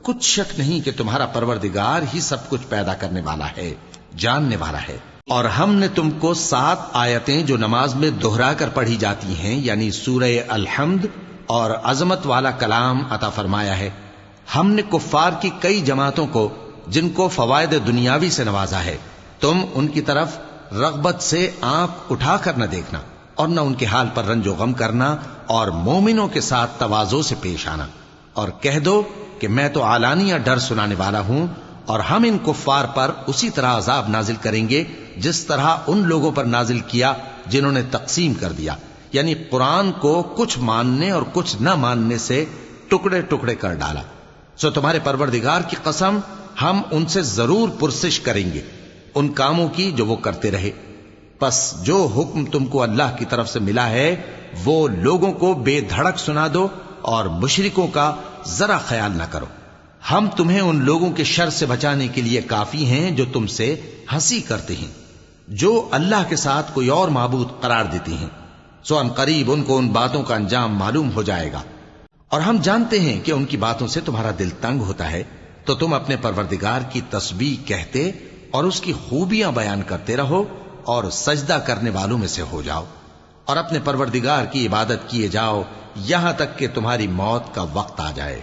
کچھ شک نہیں کہ تمہارا پروردگار ہی سب کچھ پیدا کرنے والا ہے، جاننے والا ہے۔ اور ہم نے تم کو 7 آیتیں جو نماز میں دہرا کر پڑھی جاتی ہیں، یعنی سورہ الحمد اور عظمت والا کلام عطا فرمایا ہے۔ ہم نے کفار کی کئی جماعتوں کو جن کو فوائد دنیاوی سے نوازا ہے، تم ان کی طرف رغبت سے آنکھ اٹھا کر نہ دیکھنا اور نہ ان کے حال پر رنج و غم کرنا، اور مومنوں کے ساتھ تواضع سے پیش آنا، اور کہہ دو کہ میں تو علانیہ ڈر سنانے والا ہوں، اور ہم ان کفار پر اسی طرح عذاب نازل کریں گے جس طرح ان لوگوں پر نازل کیا جنہوں نے تقسیم کر دیا، یعنی قرآن کو کچھ ماننے اور کچھ نہ ماننے سے ٹکڑے ٹکڑے کر ڈالا۔ سو تمہارے پروردگار کی قسم، ہم ان سے ضرور پرسش کریں گے ان کاموں کی جو وہ کرتے رہے۔ پس جو حکم تم کو اللہ کی طرف سے ملا ہے وہ لوگوں کو بے دھڑک سنا دو، اور مشرکوں کا ذرا خیال نہ کرو۔ ہم تمہیں ان لوگوں کے شر سے بچانے کے لیے کافی ہیں جو تم سے ہنسی کرتے ہیں، جو اللہ کے ساتھ کوئی اور معبود قرار دیتی ہیں۔ سو ان قریب ان کو ان باتوں کا انجام معلوم ہو جائے گا، اور ہم جانتے ہیں کہ ان کی باتوں سے تمہارا دل تنگ ہوتا ہے، تو تم اپنے پروردگار کی تسبیح کہتے اور اس کی خوبیاں بیان کرتے رہو، اور سجدہ کرنے والوں میں سے ہو جاؤ، اور اپنے پروردگار کی عبادت کیے جاؤ یہاں تک کہ تمہاری موت کا وقت آ جائے۔